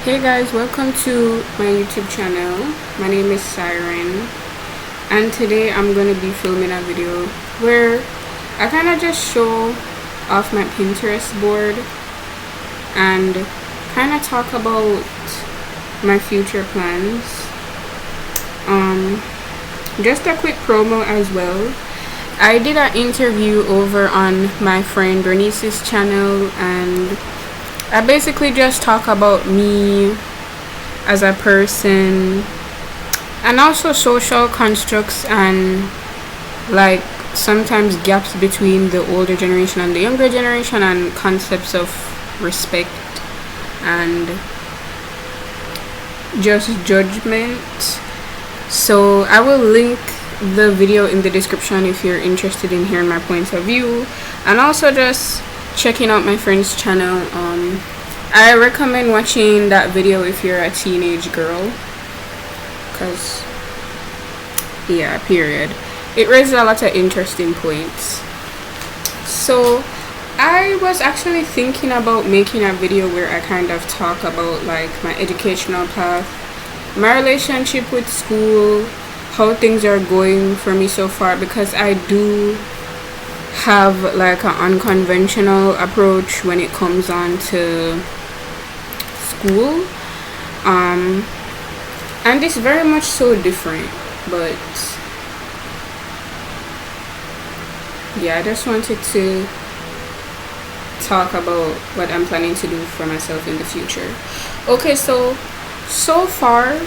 Hey guys, welcome to my YouTube channel. My name is Siren, and today I'm going to be filming a video where I kind of just show off my Pinterest board and kind of talk about my future plans. Just a quick promo as well. I did an interview over on my friend Bernice's channel, and I basically just talk about me as a person and also social constructs and like sometimes gaps between the older generation and the younger generation and concepts of respect and just judgment. So I will link the video in the description if you're interested in hearing my point of view, and also just checking out my friend's channel. I recommend watching that video if you're a teenage girl, because yeah, period, it raises a lot of interesting points. So I was actually thinking about making a video where I kind of talk about like my educational path, my relationship with school, how things are going for me so far, because I do have like an unconventional approach when it comes on to school, and it's very much so different. But yeah, I just wanted to talk about what I'm planning to do for myself in the future. Okay, so far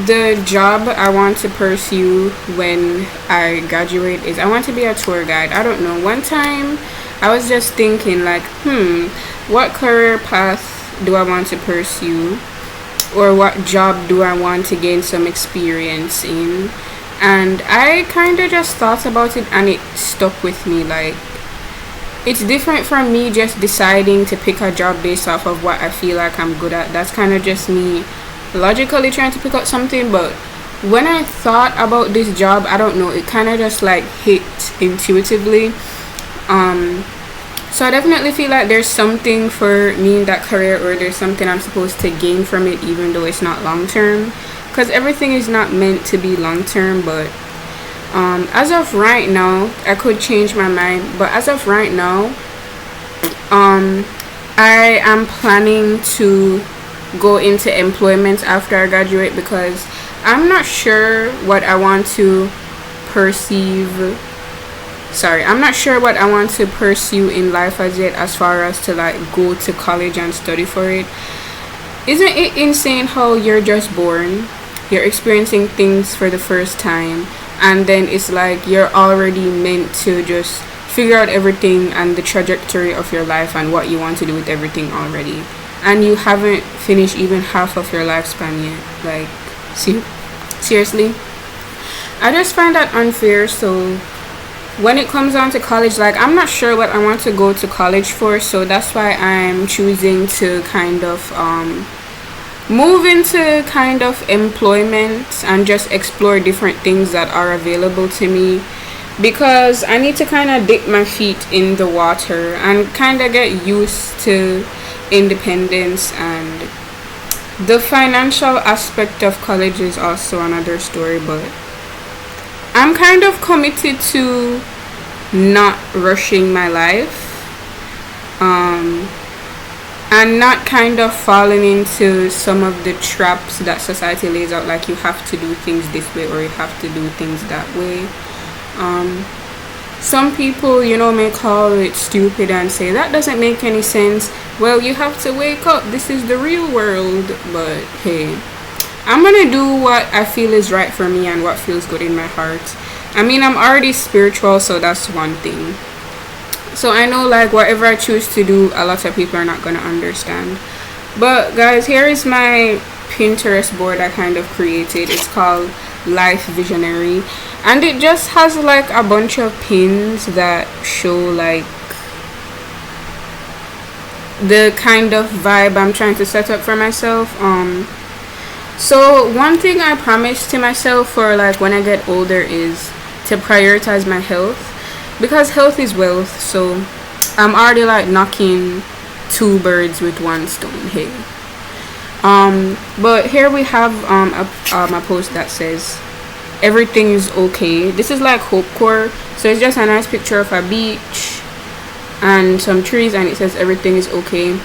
the job I want to pursue when I graduate is I want to be a tour guide. I don't know, one time I was just thinking like, what career path do I want to pursue, or what job do I want to gain some experience in? And I kind of just thought about it and it stuck with me. Like, it's different from me just deciding to pick a job based off of what I feel like I'm good at. That's kind of just me logically trying to pick up something. But when I thought about this job, I don't know, it kind of just like hit intuitively. So I definitely feel like there's something for me in that career, or there's something I'm supposed to gain from it, even though it's not long term, because everything is not meant to be long term. But as of right now, I could change my mind, but as of right now, I am planning to go into employment after I graduate, because I'm not sure what I want to pursue in life as yet, as far as to like go to college and study for it. Isn't it insane how you're just born, you're experiencing things for the first time, and then it's like you're already meant to just figure out everything and the trajectory of your life and what you want to do with everything already, and you haven't finished even half of your lifespan yet. Like, seriously, I just find that unfair. So when it comes down to college, like, I'm not sure what I want to go to college for, so that's why I'm choosing to kind of move into kind of employment and just explore different things that are available to me, because I need to kind of dip my feet in the water and kind of get used to independence. And the financial aspect of college is also another story, but I'm kind of committed to not rushing my life, and not kind of falling into some of the traps that society lays out, like you have to do things this way or you have to do things that way. Some people, may call it stupid and say that doesn't make any sense. Well, you have to wake up, this is the real world. But hey, I'm gonna do what I feel is right for me and what feels good in my heart. I mean, I'm already spiritual, so that's one thing. So I know, like, whatever I choose to do, a lot of people are not gonna understand. But guys, here is my Pinterest board I kind of created. It's called Life Visionary, and it just has like a bunch of pins that show like the kind of vibe I'm trying to set up for myself. So one thing I promised to myself for like when I get older is to prioritize my health, because health is wealth. So I'm already like knocking two birds with one stone. Hey, But here we have a post that says everything is okay. This is like hope core, so it's just a nice picture of a beach and some trees, and it says everything is okay,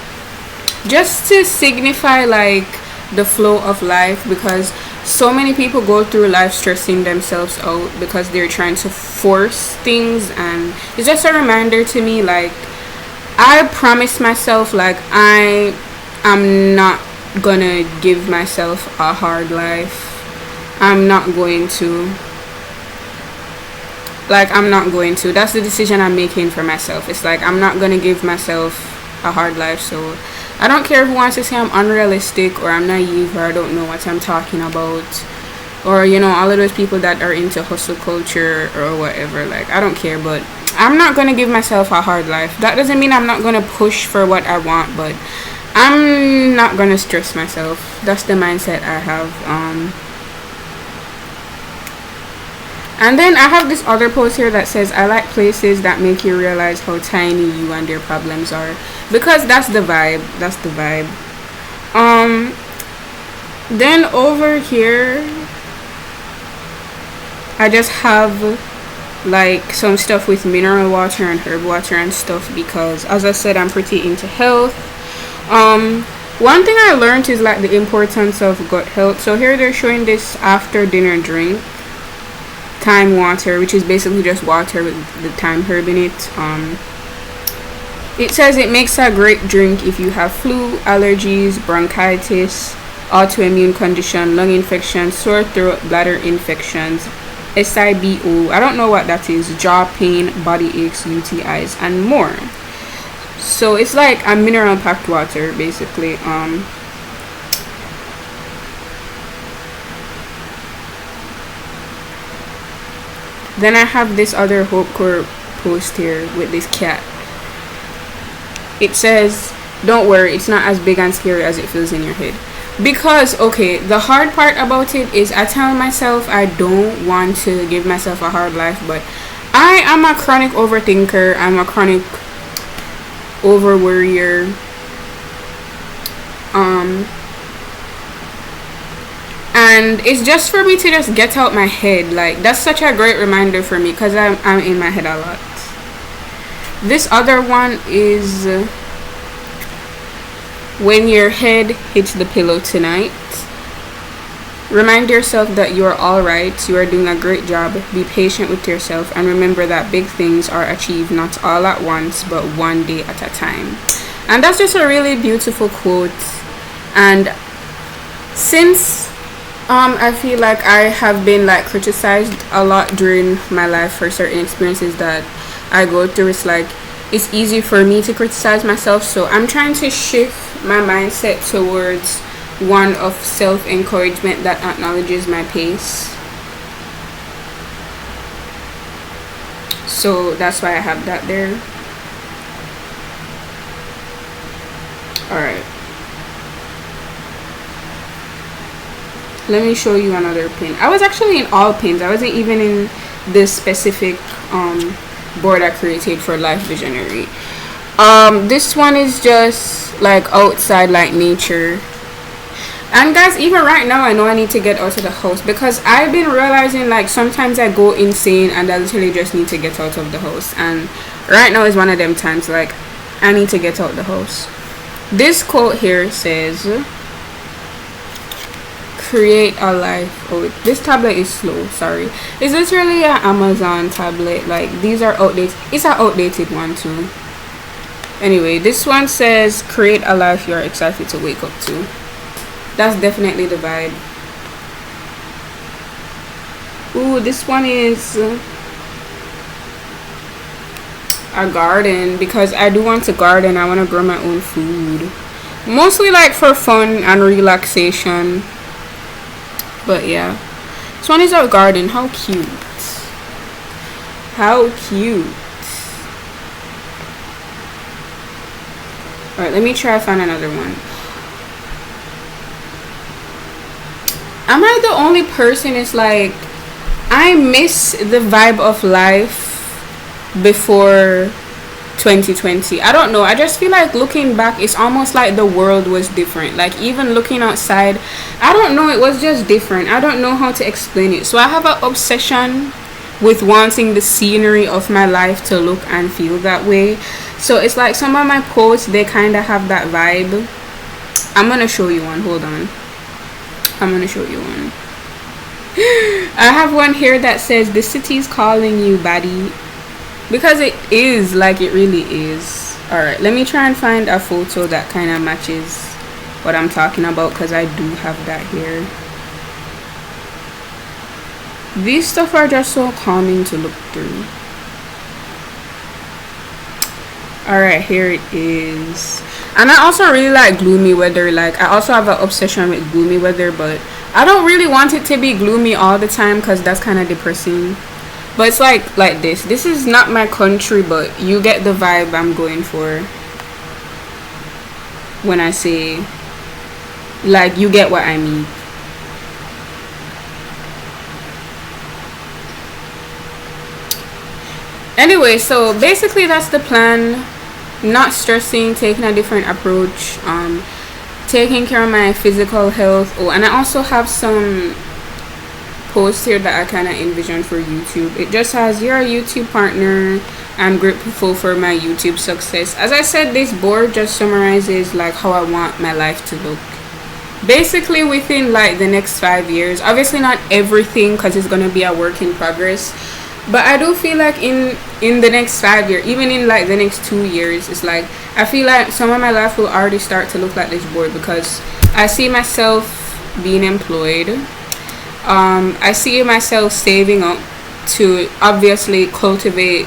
just to signify like the flow of life, because so many people go through life stressing themselves out because they're trying to force things. And it's just a reminder to me, like, I promise myself, like, I am not gonna give myself a hard life. I'm not going to. That's the decision I'm making for myself. It's like, I'm not gonna give myself a hard life. So I don't care who wants to say I'm unrealistic or I'm naive or I don't know what I'm talking about, or all of those people that are into hustle culture or whatever. Like, I don't care, but I'm not gonna give myself a hard life. That doesn't mean I'm not gonna push for what I want, but I'm not gonna stress myself. That's the mindset I have. And then I have this other post here that says, I like places that make you realize how tiny you and your problems are. Because that's the vibe. Then over here, I just have like some stuff with mineral water and herb water and stuff, because as I said, I'm pretty into health. One thing I learned is like the importance of gut health. So here they're showing this after dinner drink, thyme water, which is basically just water with the thyme herb in it. It says it makes a great drink if you have flu, allergies, bronchitis, autoimmune condition, lung infection, sore throat, bladder infections, SIBO, I don't know what that is, jaw pain, body aches, UTIs, and more. So it's like a mineral packed water, basically. Then I have this other Hope Corps post here with this cat. It says, don't worry, it's not as big and scary as it feels in your head. Because, okay, the hard part about it is I tell myself I don't want to give myself a hard life, but I am a chronic overthinker. I'm a chronic over worrier. And it's just for me to just get out my head. Like, that's such a great reminder for me, because I'm in my head a lot. This other one is when your head hits the pillow tonight, remind yourself that you are alright, you are doing a great job, be patient with yourself, and remember that big things are achieved not all at once, but one day at a time. And that's just a really beautiful quote. And since I feel like I have been like criticized a lot during my life for certain experiences that I go through, it's like it's easy for me to criticize myself. So I'm trying to shift my mindset towards one of self-encouragement that acknowledges my pace. So that's why I have that there. Alright, let me show you another pin. I was actually in all pins. I wasn't even in this specific board I created for Life Visionary. This one is just like outside, like nature. And guys, even right now I know I need to get out of the house, because I've been realizing like sometimes I go insane and I literally just need to get out of the house. And right now is one of them times like I need to get out the house. This quote here says, create a life. Oh, this tablet is slow, sorry. It's literally an Amazon tablet. Like, these are outdated. It's an outdated one too. Anyway, this one says, create a life you're excited to wake up to. That's definitely the vibe. Ooh, this one is a garden, because I do want to garden. I want to grow my own food, mostly like for fun and relaxation. But yeah, this one is our garden. How cute. How cute. Alright, let me try to find another one. Am I the only person? It's like I miss the vibe of life before 2020. I don't know, I just feel like looking back it's almost like the world was different. Like even looking outside, I don't know, it was just different. I don't know how to explain it. So I have an obsession with wanting the scenery of my life to look and feel that way. So it's like some of my posts, they kind of have that vibe. I'm gonna show you one, hold on, I'm gonna show you one. I have one here that says the city's calling you, baddie. Because it is, like it really is. Alright, let me try and find a photo that kind of matches what I'm talking about, because I do have that here. These stuff are just so calming to look through. Alright, here it is. And I also really like gloomy weather. Like I also have an obsession with gloomy weather, but I don't really want it to be gloomy all the time because that's kind of depressing. But it's like this. This is not my country, but you get the vibe I'm going for when I say, like, you get what I mean. Anyway, so basically that's the plan. Not stressing, taking a different approach, taking care of my physical health. Oh, and I also have some post here that I kind of envisioned for YouTube. It just has, you're a YouTube partner, I'm grateful for my YouTube success. As I said, this board just summarizes like how I want my life to look basically within like the next 5 years. Obviously not everything because it's going to be a work in progress, but I do feel like in the next 5 years, even in like the next 2 years, it's like I feel like some of my life will already start to look like this board, because I see myself being employed. I see myself saving up to obviously cultivate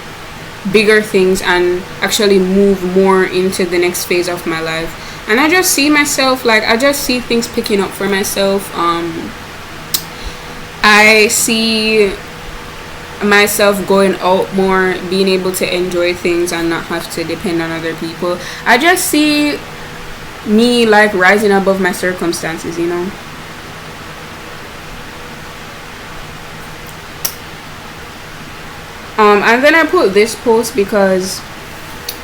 bigger things and actually move more into the next phase of my life. And I just see myself, like, I just see things picking up for myself. I see myself going out more, being able to enjoy things and not have to depend on other people. I just see me like rising above my circumstances, you know. And then I put this post because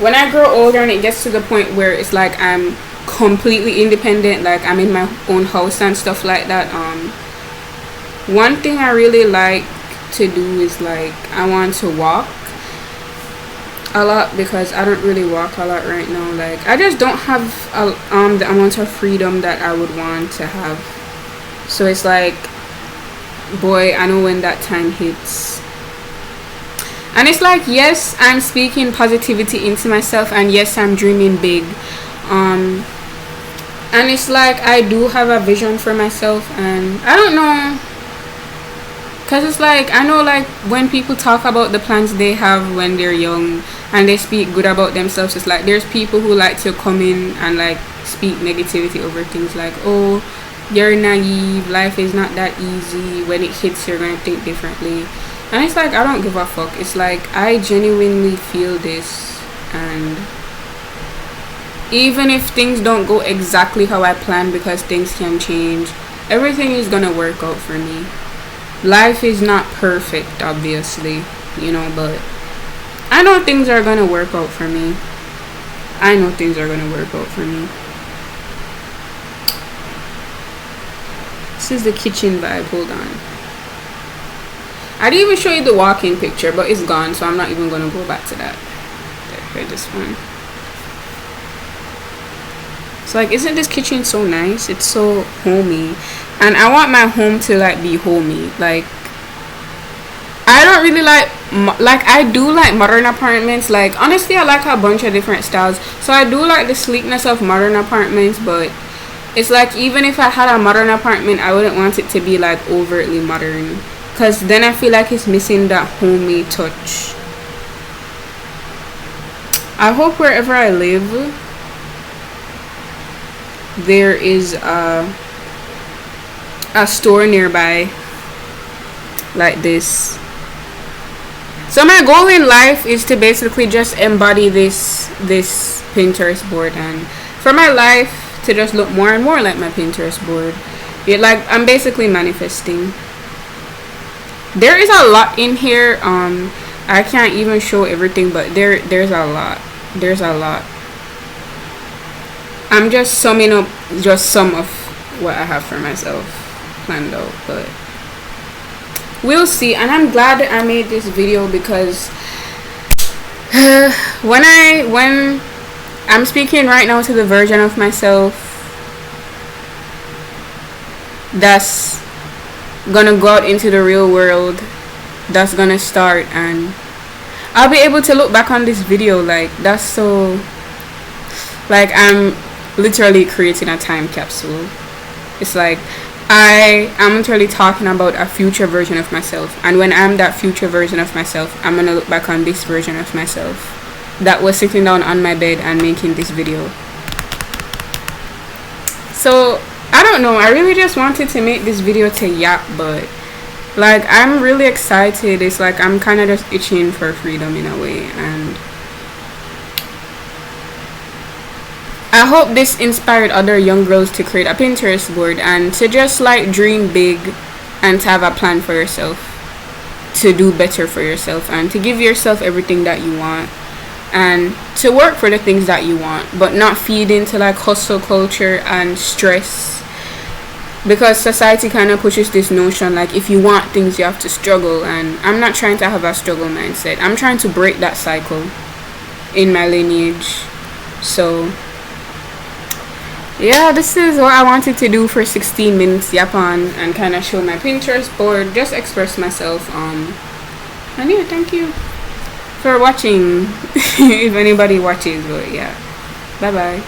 when I grow older and it gets to the point where it's like I'm completely independent, like I'm in my own house and stuff like that, one thing I really like to do is like I want to walk a lot, because I don't really walk a lot right now. Like I just don't have the amount of freedom that I would want to have. So it's like, boy, I know when that time hits. And it's like, yes, I'm speaking positivity into myself, and yes, I'm dreaming big. And it's like I do have a vision for myself, and I don't know, because it's like I know, like when people talk about the plans they have when they're young and they speak good about themselves, it's like there's people who like to come in and like speak negativity over things, like, oh, you're naive, life is not that easy, when it hits you're gonna think differently. And it's like I don't give a fuck. It's like I genuinely feel this, and even if things don't go exactly how I planned, because things can change, everything is gonna work out for me. Life is not perfect, obviously, you know, but I know things are gonna work out for me. I know things are gonna work out for me. This is the kitchen vibe. Hold on. I didn't even show you the walk-in picture, but it's gone, so I'm not even gonna go back to that. There, this one. It's like, isn't this kitchen so nice? It's so homey, and I want my home to like be homey. Like I don't really like I do like modern apartments. Like honestly, I like a bunch of different styles. So I do like the sleekness of modern apartments, but it's like even if I had a modern apartment, I wouldn't want it to be like overtly modern, because then I feel like it's missing that homey touch. I hope wherever I live there is a store nearby like this. So my goal in life is to basically just embody this Pinterest board, and for my life to just look more and more like my Pinterest board. Like I'm basically manifesting. There is a lot in here. I can't even show everything, but there's a lot. There's a lot. I'm just summing up just some of what I have for myself planned out, but we'll see. And I'm glad I made this video because when I'm speaking right now to the version of myself that's gonna go out into the real world, that's gonna start, and I'll be able to look back on this video like that's so, like, I'm literally creating a time capsule. It's like I am literally talking about a future version of myself, and when I'm that future version of myself, I'm gonna look back on this version of myself that was sitting down on my bed and making this video. So I don't know, I really just wanted to make this video to yap, but like I'm really excited. It's like I'm kind of just itching for freedom in a way, and I hope this inspired other young girls to create a Pinterest board and to just like dream big and to have a plan for yourself, to do better for yourself, and to give yourself everything that you want, and to work for the things that you want, but not feed into like hustle culture and stress, because society kind of pushes this notion like if you want things you have to struggle, and I'm not trying to have a struggle mindset. I'm trying to break that cycle in my lineage. So yeah, this is what I wanted to do for 16 minutes, yap on and kind of show my Pinterest board, just express myself. And yeah, thank you for watching if anybody watches, but yeah, bye bye.